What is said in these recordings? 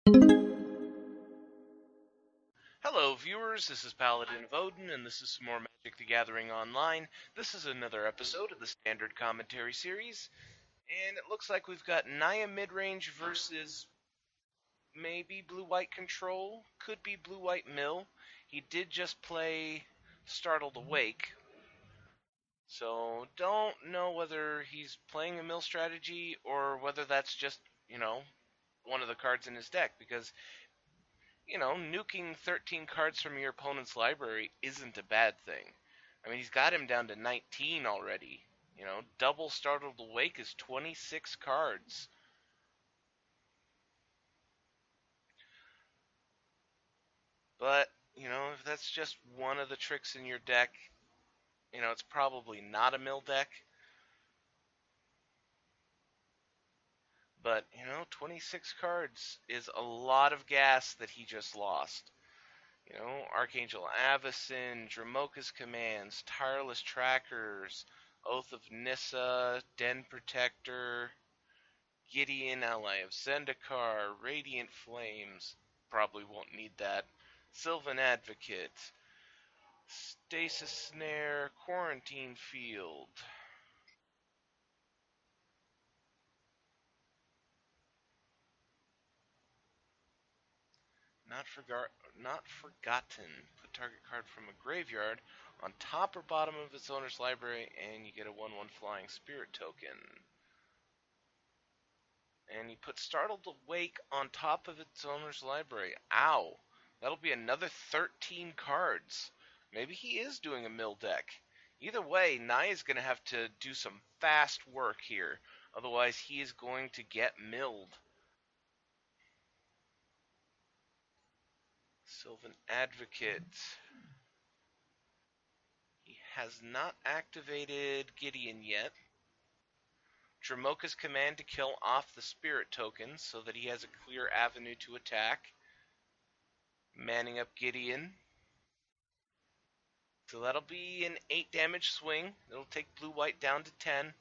Hello, viewers. This is Paladin of Odin, and this is some more Magic the Gathering Online. This is another episode of the Standard Commentary Series, and it looks like we've got Naya Midrange versus maybe Blue-White Control, could be Blue-White Mill. He did just play Startled Awake, so don't know whether he's playing a Mill strategy or whether that's just, one of the cards in his deck, because nuking 13 cards from your opponent's library isn't a bad thing. I mean, he's got him down to 19 already. Double Startled Awake is 26 cards. But, if that's just one of the tricks in your deck, it's probably not a mill deck. But, 26 cards is a lot of gas that he just lost. Archangel Avacyn, Dramoka's Commands, Tireless Trackers, Oath of Nissa, Den Protector, Gideon, Ally of Zendikar, Radiant Flames, probably won't need that, Sylvan Advocate, Stasis Snare, Quarantine Field. Not forgotten. Put target card from a graveyard on top or bottom of its owner's library, and you get a 1/1 flying spirit token. And you put Startled Awake on top of its owner's library. Ow! That'll be another 13 cards. Maybe he is doing a mill deck. Either way, Naya's going to have to do some fast work here. Otherwise, he is going to get milled. Sylvan Advocate. He has not activated Gideon yet. Dramoka's command to kill off the spirit tokens so that he has a clear avenue to attack. Manning up Gideon. So that'll be an 8 damage swing. It'll take blue-white down to 10.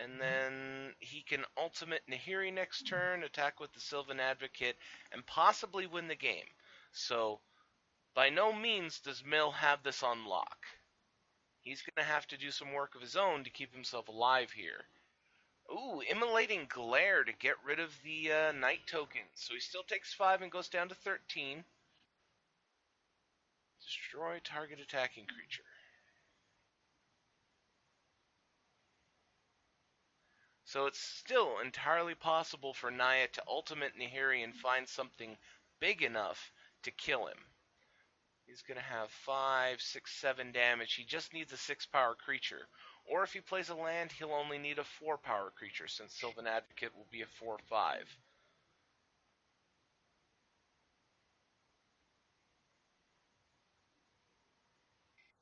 And then he can ultimate Nahiri next turn, attack with the Sylvan Advocate, and possibly win the game. So, by no means does Mill have this on lock. He's going to have to do some work of his own to keep himself alive here. Ooh, Immolating Glare to get rid of the Night token. So he still takes 5 and goes down to 13. Destroy target attacking creature. So it's still entirely possible for Naya to ultimate Nahiri and find something big enough to kill him. He's going to have 5, 6, 7 damage. He just needs a 6-power creature. Or if he plays a land, he'll only need a 4-power creature, since Sylvan Advocate will be a 4/5.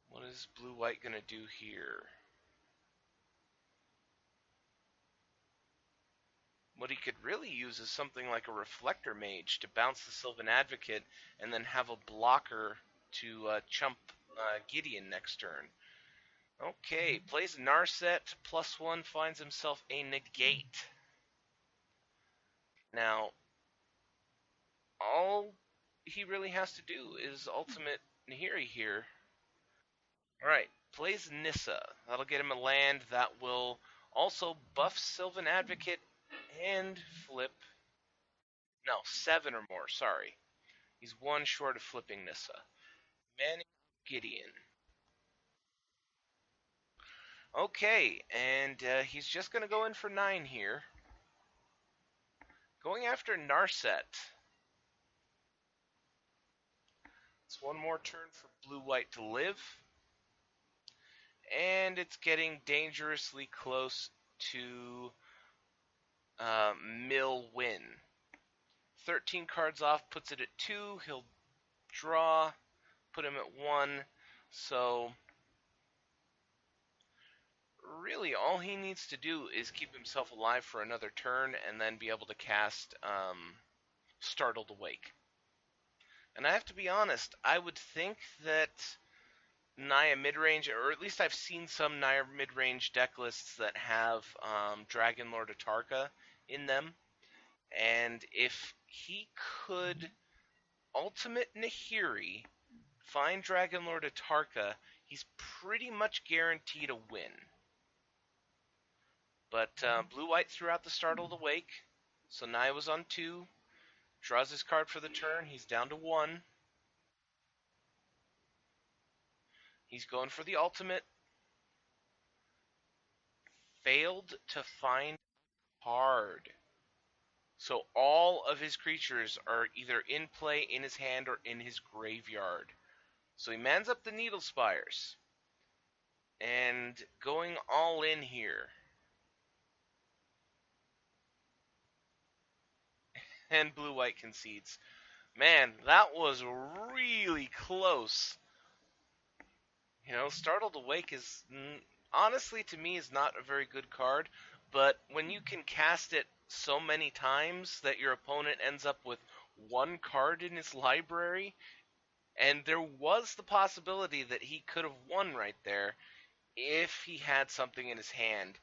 What is blue-white going to do here? What he could really use is something like a Reflector Mage to bounce the Sylvan Advocate and then have a blocker to chump Gideon next turn. Okay, plays Narset, +1, finds himself a negate. Now, all he really has to do is ultimate Nahiri here. Alright, plays Nissa. That'll get him a land that will also buff Sylvan Advocate and flip. No, 7 or more, sorry. He's 1 short of flipping Nissa. Manning Gideon. Okay, and he's just going to go in for 9 here. Going after Narset. It's 1 more turn for blue-white to live. And it's getting dangerously close to mill win. 13 cards off puts it at 2. He'll draw, put him at 1. So really all he needs to do is keep himself alive for another turn and then be able to cast Startled Awake. And I have to be honest, I would think that Naya Midrange, or at least I've seen some Naya Midrange deck lists that have Dragon Lord Atarka in them. And if he could ultimate Nahiri, find Dragon Lord Atarka, he's pretty much guaranteed a win. But Blue-White threw out the Startled Awake, so Naya was on 2, draws his card for the turn, he's down to 1. He's going for the ultimate, failed to find card. So all of his creatures are either in play, in his hand, or in his graveyard. So he mans up the Needle Spires. And going all in here. And Blue-White concedes. Man, that was really close. You know, Startled Awake is, honestly, to me, is not a very good card. But when you can cast it so many times that your opponent ends up with one card in his library, and there was the possibility that he could have won right there if he had something in his hand.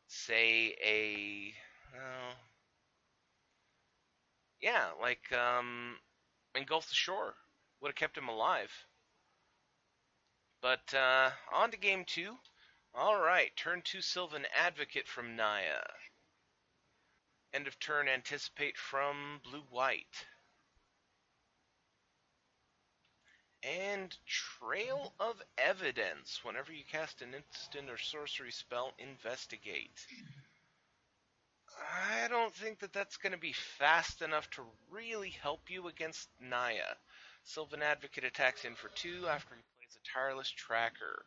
Say like Engulf the Shore would have kept him alive. But on to game 2. Alright, turn 2 Sylvan Advocate from Naya. End of turn Anticipate from Blue-White. And Trail of Evidence. Whenever you cast an instant or sorcery spell, investigate. I don't think that that's going to be fast enough to really help you against Naya. Sylvan Advocate attacks in for 2 after he plays a Tireless Tracker.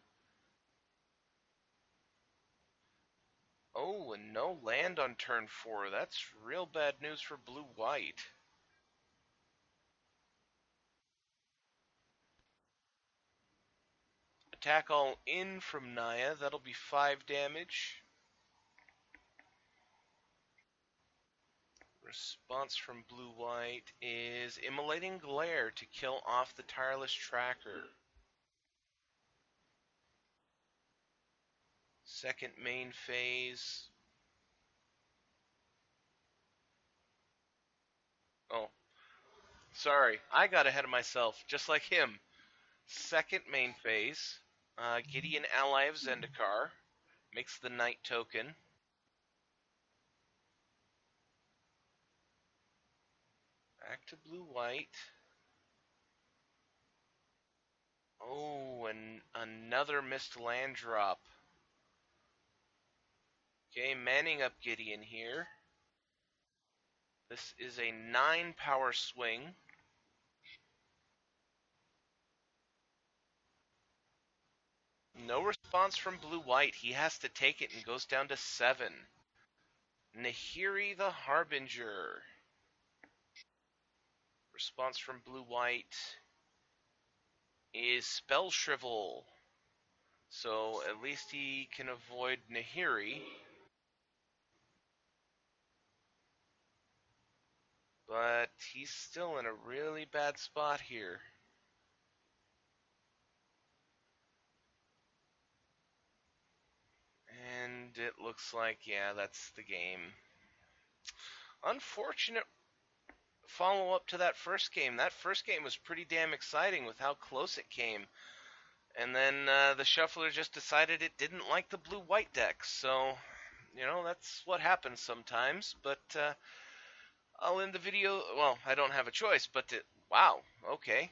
Oh, and no land on turn 4. That's real bad news for Blue-White. Attack all in from Naya. That'll be 5 damage. Response from Blue-White is Immolating Glare to kill off the Tireless Tracker. Second main phase. Oh, sorry. I got ahead of myself, just like him. Second main phase. Gideon Ally of Zendikar. Makes the Knight token. Back to Blue-White. Oh, and another missed land drop. Okay, manning up Gideon here. This is a 9 power swing. No response from Blue-White. He has to take it and goes down to 7. Nahiri the Harbinger. Response from Blue-White is Spell Shrivel. So at least he can avoid Nahiri. But he's still in a really bad spot here. And it looks like, yeah, that's the game. Unfortunate follow-up to that first game. That first game was pretty damn exciting with how close it came. And then the shuffler just decided it didn't like the Blue-White deck. So, you know, that's what happens sometimes. But I'll end the video. Well, I don't have a choice, but wow, okay.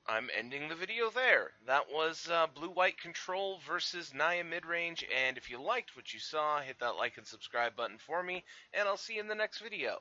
I'm ending the video there. That was Blue-White Control versus Naya Midrange, and if you liked what you saw, hit that like and subscribe button for me, and I'll see you in the next video.